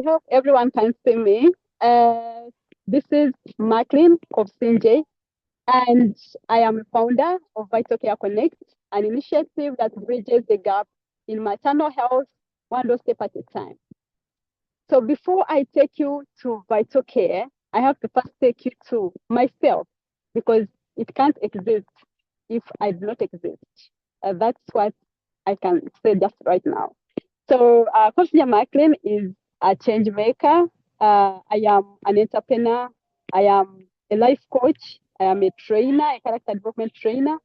I hope everyone can see me. This is Macklin of CNJ, and I am a founder of Vital Care Connect, an initiative that bridges the gap in maternal health, one step at a time. So before I take you to Vital Care, I have to first take you to myself because it can't exist if I do not exist. That's what I can say just right now. So, Coach Macklin is a change maker. I am an entrepreneur. I am a life coach. I am a trainer, a character development trainer.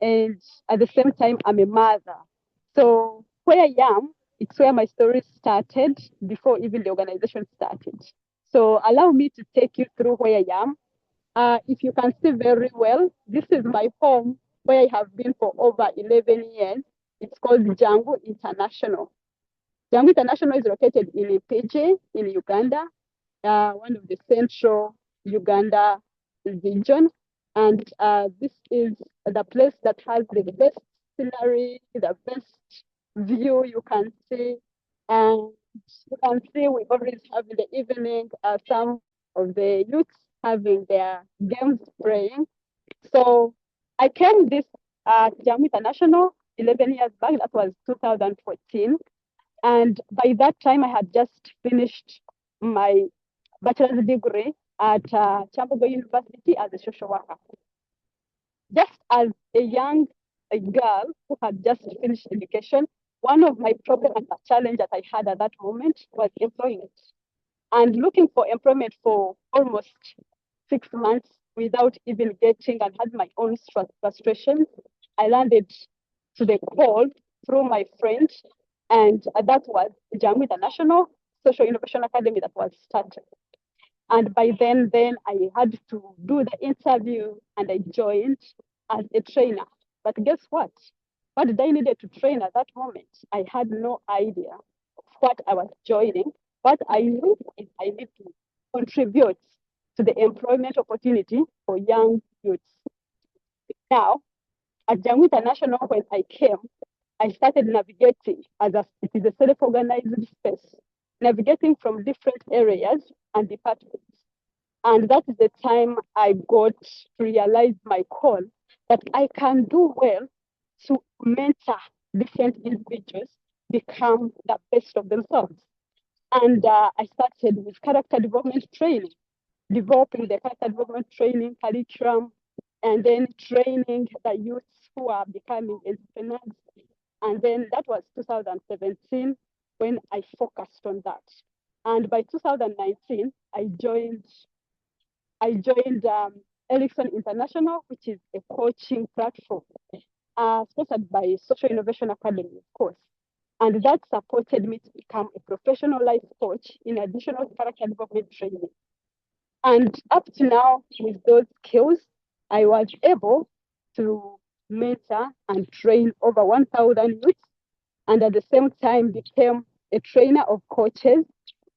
And at the same time, I'm a mother. So, where I am, it's where my story started before even the organization started. So, allow me to take you through where I am. If you can see very well, this is my home where I have been for over 11 years. It's called Django International. Jammu International is located in Ipije in Uganda, one of the central Uganda region. And this is the place that has the best scenery, the best view you can see. And you can see we always have in the evening some of the youths having their games playing. So I came this Jammu International 11 years back, that was 2014. And by that time, I had just finished my bachelor's degree at Chambogo University as a social worker. Just as a young girl who had just finished education, one of my problems and the challenge that I had at that moment was employment. And looking for employment for almost 6 months without even getting and had my own frustrations, I landed to the call through my friend, and that was Jamu International Social Innovation Academy that was started. And by then I had to do the interview and I joined as a trainer. But guess what? What did I needed to train at that moment? I had no idea of what I was joining. What I knew is I need to contribute to the employment opportunity for young youths. Now, at Jamu International, when I came, I started navigating as it is a self-organized space, navigating from different areas and departments. And that is the time I got to realize my call that I can do well to mentor different individuals become the best of themselves. And I started with character development training, developing the character development training curriculum, and then training the youths who are becoming entrepreneurs. And then that was 2017 when I focused on that. And by 2019, I joined Ericsson International, which is a coaching platform sponsored by Social Innovation Academy, of course. And that supported me to become a professional life coach in addition to character development training. And up to now, with those skills, I was able to mentor and train over 1,000 youths, and at the same time became a trainer of coaches,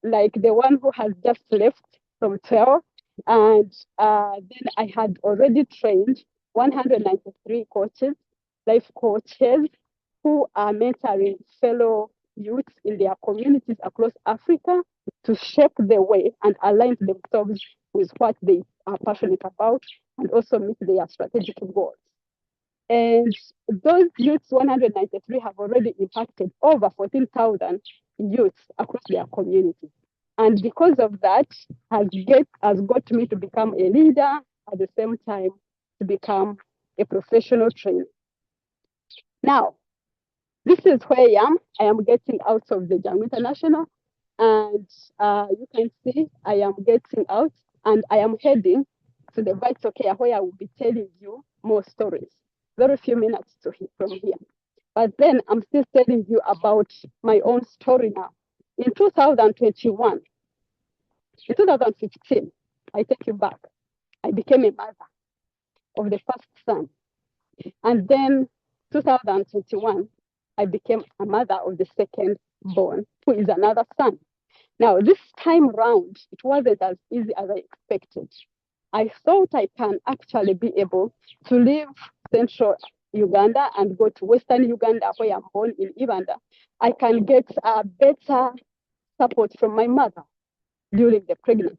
like the one who has just left from 12. And then I had already trained 193 coaches, life coaches, who are mentoring fellow youths in their communities across Africa to shape the way and align themselves with what they are passionate about and also meet their strategic goals. And those youths, 193, have already impacted over 14,000 youths across their communities. And because of that, has got me to become a leader at the same time to become a professional trainer. Now, this is where I am. I am getting out of the Jam International, and you can see I am getting out, and I am heading to the Vital Care where I will be telling you more stories. Very few minutes from here. But then I'm still telling you about my own story now. In 2021, in 2015, I take you back, I became a mother of the first son. And then 2021, I became a mother of the second born, who is another son. Now, this time round, it wasn't as easy as I expected. I thought I can actually be able to leave central Uganda and go to western Uganda, where I'm born in Uganda. I can get a better support from my mother during the pregnancy.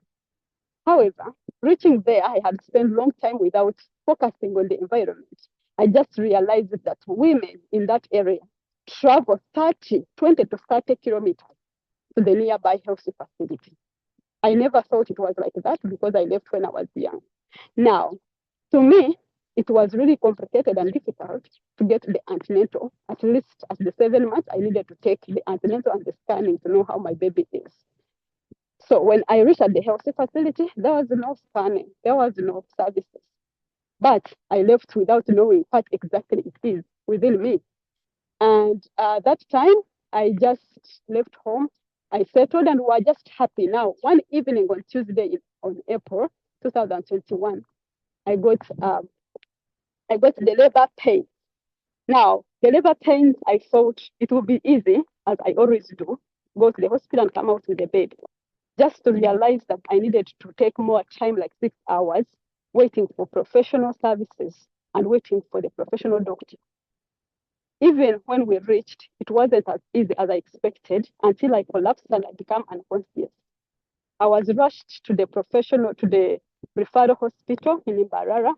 However, reaching there, I had spent long time without focusing on the environment. I just realized that women in that area travel 20 to 30 kilometers to the nearby health facility. I never thought it was like that because I left when I was young. Now, to me, it was really complicated and difficult to get the antenatal. At least at the 7 months, I needed to take the antenatal and the scanning to know how my baby is. So when I reached at the health facility, there was no scanning, there was no services. But I left without knowing what exactly it is within me. And that time, I just left home. I settled and we were just happy. Now, one evening on Tuesday on April 2021, I got the labor pain. Now, the labor pains, I thought it would be easy, as I always do, go to the hospital and come out with a baby. Just to realize that I needed to take more time, like 6 hours, waiting for professional services and waiting for the professional doctor. Even when we reached, it wasn't as easy as I expected until I collapsed and I became unconscious. I was rushed to the referral hospital in Imbarara.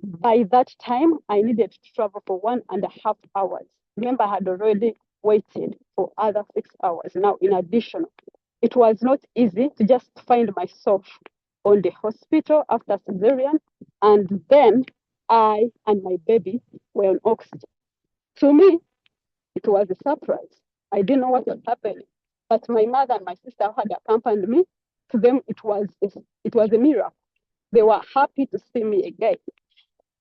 By that time, I needed to travel for 1.5 hours. Remember, I had already waited for other 6 hours. Now, in addition, it was not easy to just find myself on the hospital after cesarean, and then I and my baby were on oxygen. To me, it was a surprise. I didn't know what was happening, but my mother and my sister had accompanied me. To them, it was a miracle. They were happy to see me again.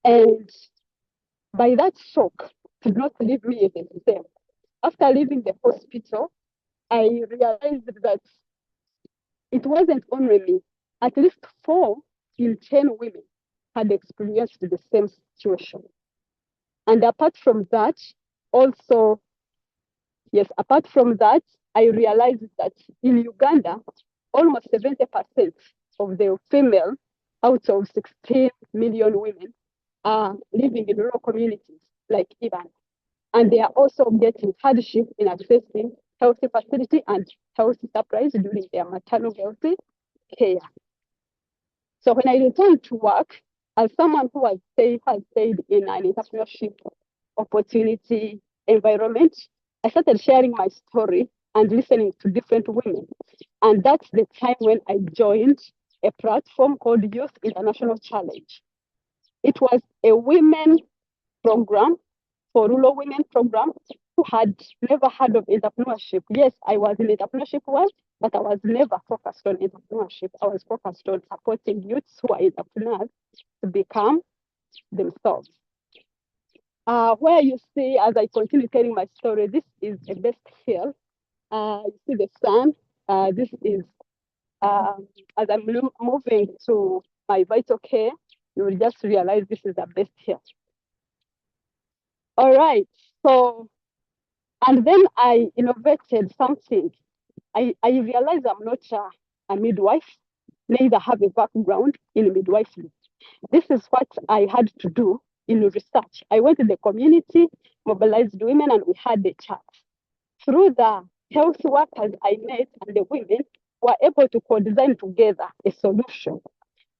And by that shock, did not leave me the same. After leaving the hospital, I realized that it wasn't only me. At least 4 in 10 women had experienced the same situation. And apart from that, I realized that in Uganda, almost 70% of the female out of 16 million women are living in rural communities like Uganda. And they are also getting hardship in accessing healthy facility and healthy supplies during their maternal healthy care. So when I returned to work, as someone who has stayed in an entrepreneurship opportunity environment, I started sharing my story and listening to different women. And that's the time when I joined a platform called Youth International Challenge. It was a women program for rural women program who had never heard of entrepreneurship. Yes, I was in entrepreneurship world, but I was never focused on entrepreneurship. I was focused on supporting youths who are entrepreneurs to become themselves. Where you see, as I continue telling my story, this is a best hill. You see the sun. This is, as I'm moving to my vital care, you will just realize this is the best hill. All right, so, and then I innovated something. I realized I'm not a midwife, neither have a background in midwifery. This is what I had to do in research. I went to the community, mobilized women, and we had a chat. Through the health workers I met and the women were able to co-design together a solution,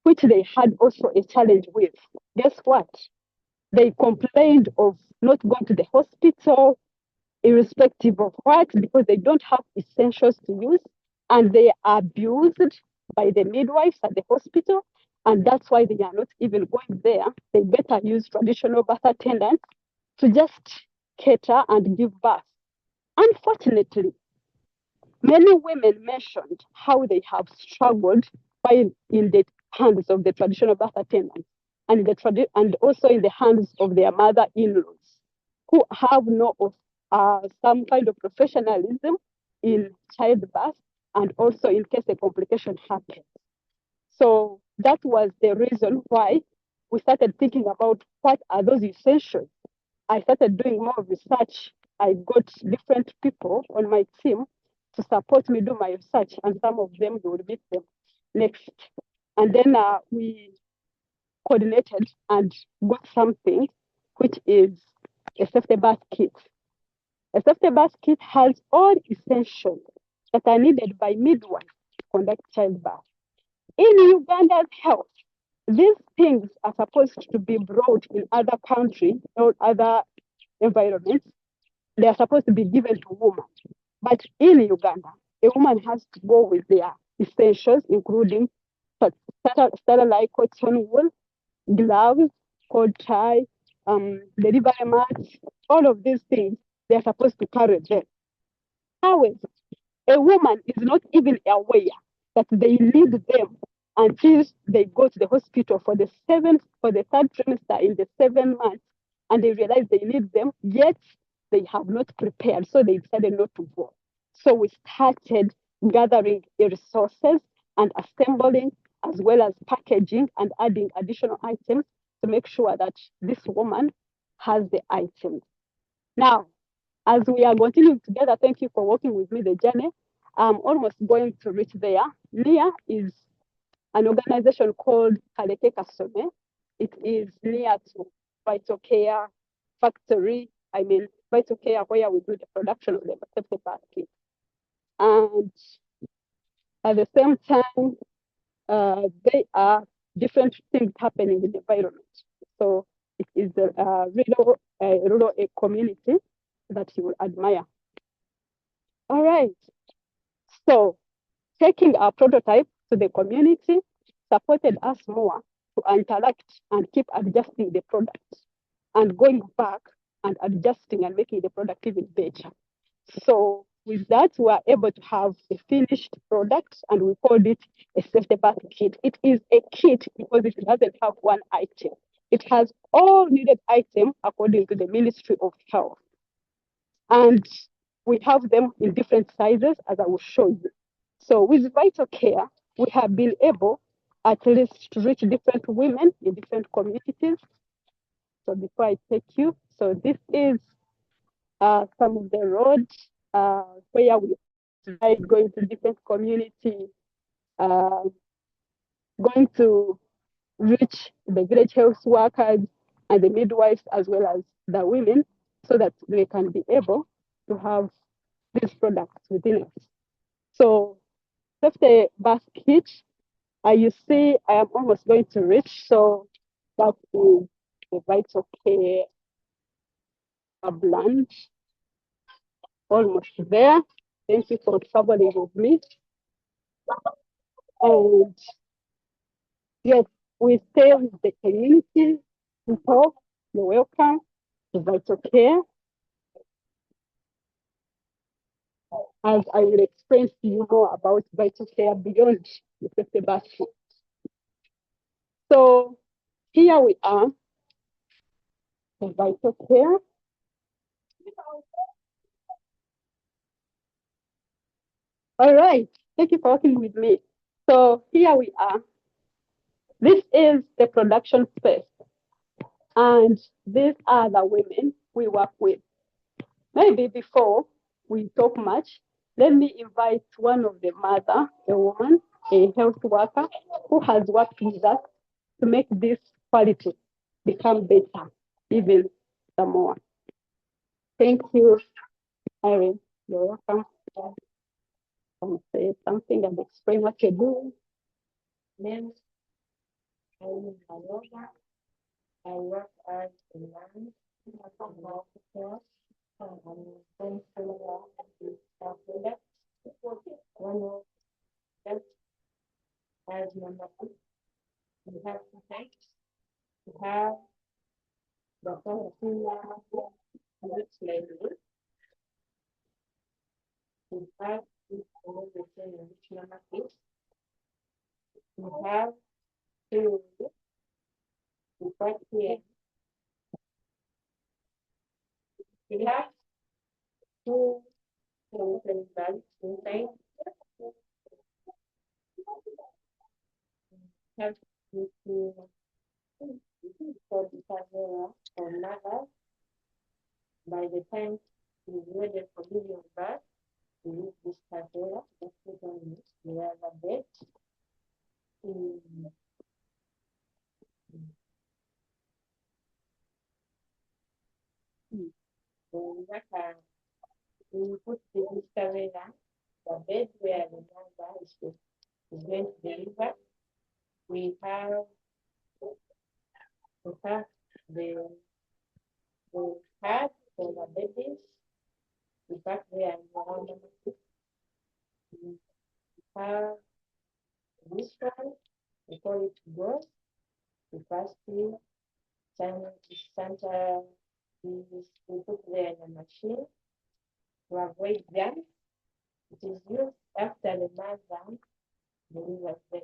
which they had also a challenge with. Guess what? They complained of not going to the hospital, irrespective of what, because they don't have essentials to use, and they are abused by the midwives at the hospital, and that's why they are not even going there. They better use traditional birth attendants to just cater and give birth. Unfortunately, many women mentioned how they have struggled while in the hands of the traditional birth attendants and also in the hands of their mother-in-laws, who have some kind of professionalism in childbirth and also in case a complication happens. So that was the reason why we started thinking about what are those essentials. I started doing more research. I got different people on my team to support me do my research, and some of them you will meet them next. And then we coordinated and got something which is a safety birth kit. A safety birth kit has all essentials that are needed by midwives to conduct childbirth. In Uganda's health, these things are supposed to be brought in other countries or other environments. They are supposed to be given to women. But in Uganda, a woman has to go with their essentials, including sterile cotton wool, gloves, cold tie, delivery mats, all of these things, they are supposed to carry them. However, a woman is not even aware that they need them until they go to the hospital for the third trimester in the 7 months, and they realize they need them, yet they have not prepared, so they decided not to go. So we started gathering the resources and assembling, as well as packaging and adding additional items to make sure that this woman has the items. Now, as we are continuing together, thank you for working with me the journey. I'm almost going to reach there. NIA is an organization called Kaleke Kasome. It is near to Vital Care Factory. I mean, Vital Care, where we do the production of the septic basket. And at the same time, there are different things happening in the environment. So it is a rural community that you will admire. All right. So taking our prototype to the community supported us more to interact and keep adjusting the product and going back and adjusting and making the product even better. So with that, we are able to have a finished product, and we called it a safety bath kit. It is a kit because it doesn't have one item. It has all needed items according to the Ministry of Health. And we have them in different sizes, as I will show you. So with Vital Care, we have been able at least to reach different women in different communities. So before I take you, so this is some of the roads where we tried going to different communities, going to reach the village health workers and the midwives as well as the women so that they can be able to have these products within us. So safety basket, you see I am almost going to reach, so that is the Vital Care brand, almost there. Thank you for traveling with me. And yes, we stay with the community people. You're welcome to Vital Care. As I will explain to you more about Vital Care beyond the safety basket. So here we are, the Vital Care. All right, thank you for working with me. So here we are. This is the production space, and these are the women we work with. Maybe before we talk much, let me invite one of the mother, a woman, a health worker who has worked with us to make this quality become better, even some more. Thank you, Irene. You're welcome. Come say something and explain what you do. Then I work as a nurse. One of them as number two, we have to take to have the whole which label. We have this all the same which number is. We have to put here. We have two values inside. Have to for the camera or mother. By the time we ready for giving birth, we use this camera. Let's put on the other bed. So we put the camera, the bed, is going to deliver. We have the card for the babies. The back there and around the we have this one. We call it growth. The first thing, center is we put there in the machine to avoid jam. It is used after the mother delivers the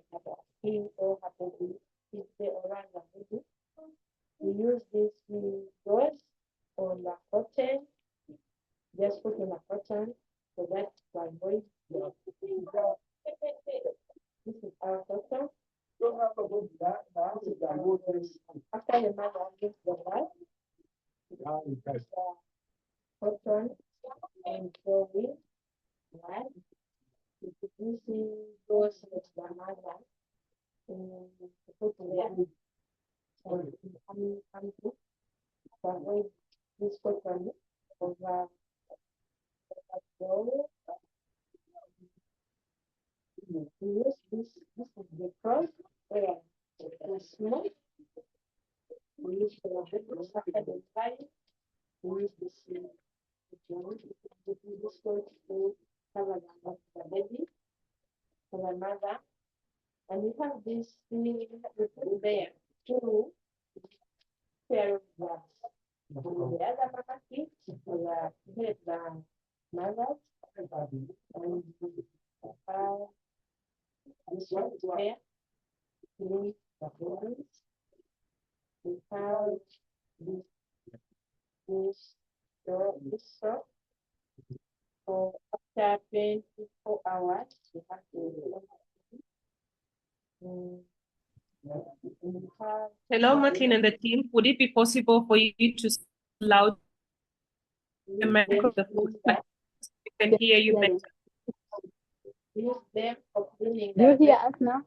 he or her baby, if they around the baby. We use this gauze on the cotton, just put in a cotton so that to avoid this is our cotton. After the mother gives the birth, cotton and clothing, right? This goes with the mother to put there and to avoid this cotton over the floor. We use this is the cross where we small. We use for the baby after the time. We use this going to cover the baby for the mother. And we have this we put there two pair of gloves. The other mama kit for the mothers and this one there. We the babies. We have this soap. So after 24 hours, we have to Hello, Maclean and the team. Would it be possible for you to loud the mic of the phone? We can hear you better. use them for cleaning Do you hear us now?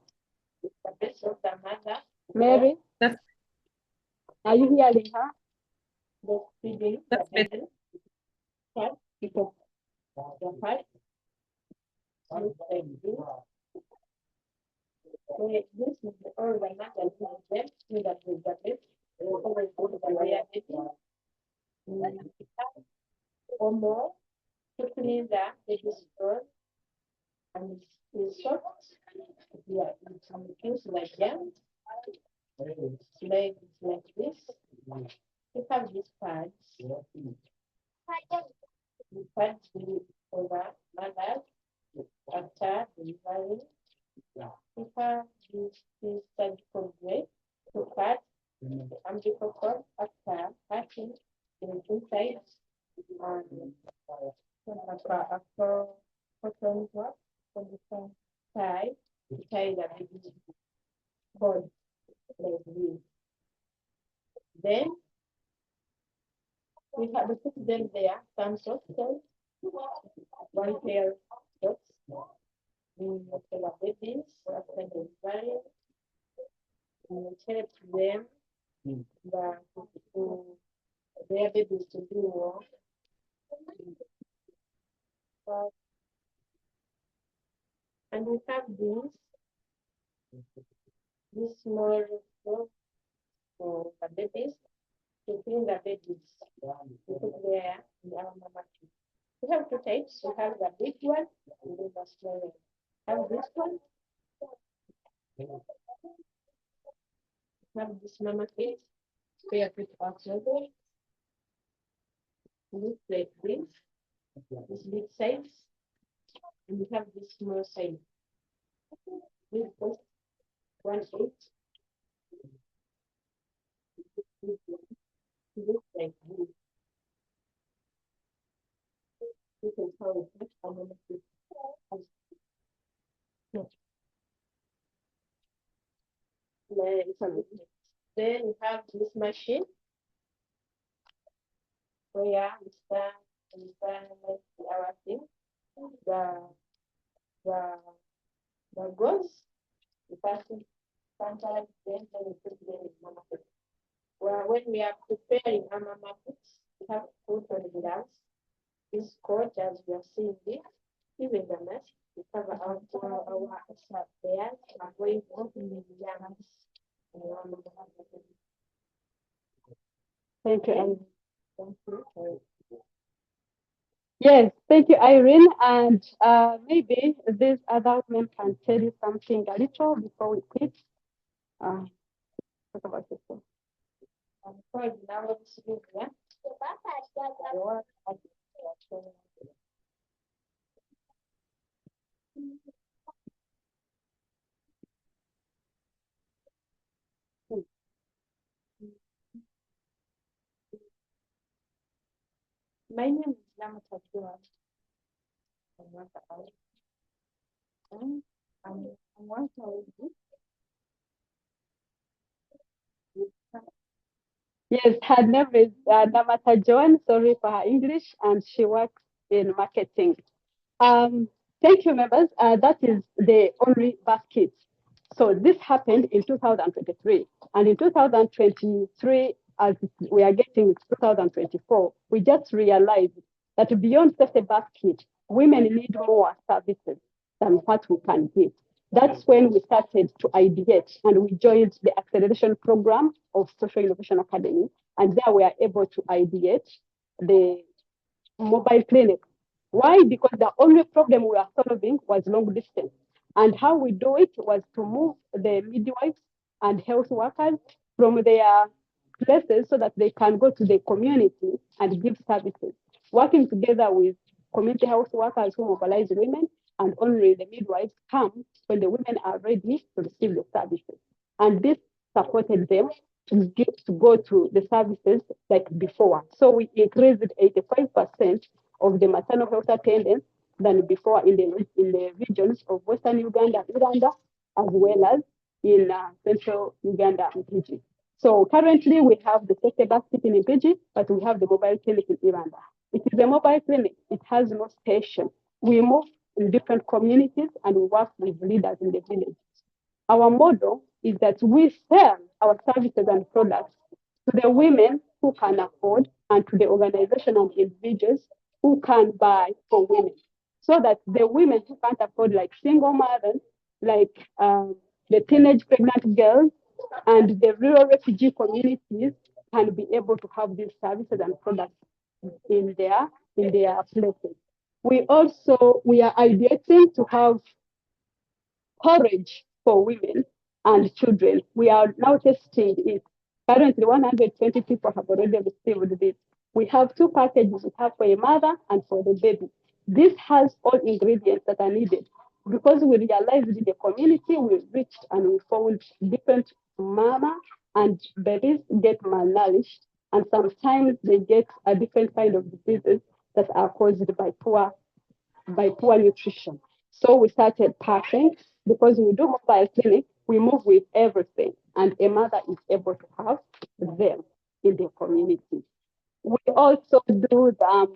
the best of the mother. Mary, That's are you hearing her? The feeding That's the better. baby. Part, because the part looks like this. So this is the all the mother doing them so that the baby always go to the rear baby. Or more to clean the baby's throat and it's soft. Yeah, it's some things like that. Like this. We have these pads. The pads for the mother after delivery. We have this surgical grade to cut the umbilical cord after cutting the inside and after cotton work on the same side to tie the baby's cord like this. Then we have to put them there, some socks, one pair of socks. We tell the babies after the delivery. We help them their babies to do well. And we have this small box for the babies to clean the babies. We put there in our mama kit. We have two types. We have the big one and then the small one. Have this one. We have this mama kit. We have it outside. Look like this big size. And we have this small size. This cost 1.8. Looks like this. This is how it looks. I'm gonna put then we have this machine where we stand our thing. The goals, the person sometimes then we put them in mama food. Well, when we are preparing our mama foods, we have to put on gloves. This coat as we are seeing this, even the mask, because our players are going to the young. Thank you, Irene. Thank you. Yes, thank you, Irene. And maybe these other women can tell you something a little before we quit. Talk about yourself. Of now it's you, yeah. My name is Lama Tatua. I'm one Yes, her name is Namata Joan. Sorry for her English, and she works in marketing. Um, Thank you, members. That is the only basket. So this happened in 2023. And in 2023, as we are getting 2024, we just realized that beyond just a basket, women need more services than what we can give. That's when we started to ideate and we joined the acceleration program of Social Innovation Academy. And there we are able to ideate the mobile clinic. Why? Because the only problem we are solving was long distance. And how we do it was to move the midwives and health workers from their places so that they can go to the community and give services, working together with community health workers who mobilize women, and only the midwives come when the women are ready to receive the services. And this supported them to go to the services like before. So we increased 85% of the maternal health attendants than before in the regions of Western Uganda, as well as in Central Uganda and PG. So currently we have the safety basket in PG, but we have the mobile clinic in Uganda. It is a mobile clinic. It has no station. We move in different communities and we work with leaders in the village. Our model is that we sell our services and products to the women who can afford and to the organization and individuals who can buy for women. So that the women who can't afford, like single mothers, like the teenage pregnant girls, and the rural refugee communities can be able to have these services and products in their places. We are ideating to have courage for women and children. We are now testing it. Currently, 120 people have already received this. We have two packages. We have for a mother and for the baby. This has all ingredients that are needed. Because we realized in the community, we reached and we found different mama and babies get malnourished, and sometimes they get a different kind of diseases that are caused by poor nutrition. So we started packing because we do mobile clinic, we move with everything, and a mother is able to have them in the community. We also do the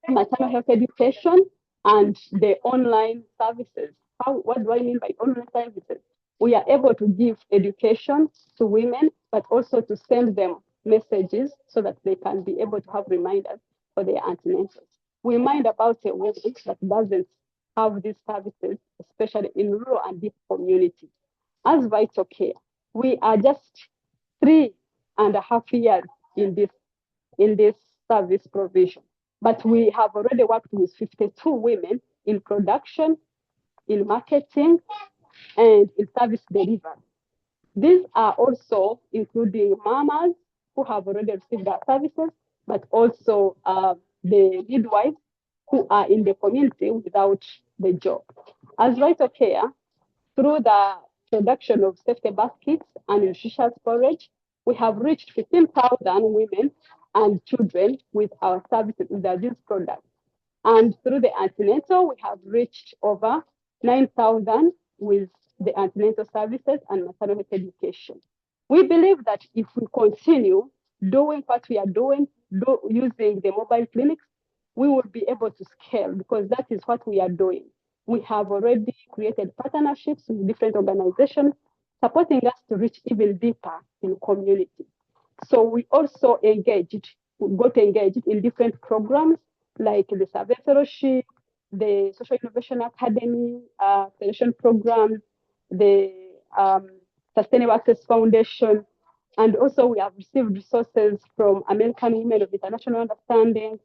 maternal health education and the online services. What do I mean by online services? We are able to give education to women, but also to send them messages so that they can be able to have reminders for their antenatals. We mind about a woman that doesn't have these services, especially in rural and deep communities. As Vital Care, we are just 3.5 years in this service provision. But we have already worked with 52 women in production, in marketing, and in service delivery. These are also including mamas who have already received their services, but also the midwives who are in the community without the job. As Vital Care, through the production of safety baskets and nutritious storage, we have reached 15,000 women and children with our services, with these products. And through the antenatal, we have reached over 9,000 with the antenatal services and maternal health education. We believe that if we continue doing what we are doing, using the mobile clinics, we will be able to scale because that is what we are doing. We have already created partnerships with different organizations supporting us to reach even deeper in community. So we also got engaged in different programs like the Survey Fellowship, the Social Innovation Academy, selection programs, the Sustainable Access Foundation, and also we have received resources from American Women of International Understanding.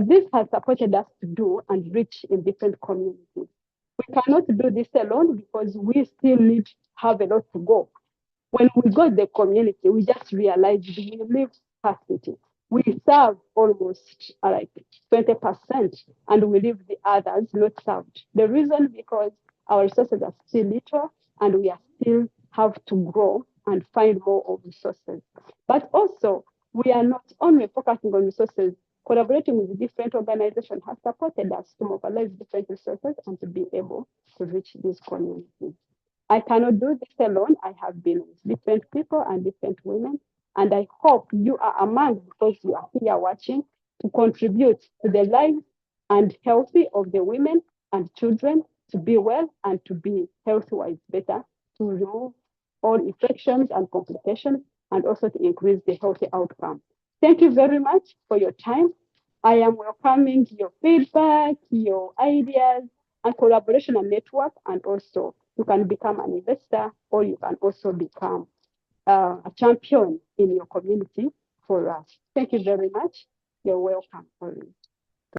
This has supported us to do and reach in different communities. We cannot do this alone because we still need to have a lot to go. When we go to the community, we just realize we live scarcity. We serve almost like 20%, and we leave the others not served. The reason because our resources are still little, and we are still have to grow and find more of resources. But also, we are not only focusing on resources, collaborating with different organizations has supported us to mobilize different resources and to be able to reach these communities. I cannot do this alone. I have been with different people and different women, and I hope you are among because you are here watching to contribute to the lives and healthy of the women and children to be well and to be health-wise better, to remove all infections and complications, and also to increase the healthy outcome. Thank you very much for your time. I am welcoming your feedback, your ideas, and collaboration and network, and also you can become an investor or you can also become a champion in your community for us. Thank you very much. You're welcome.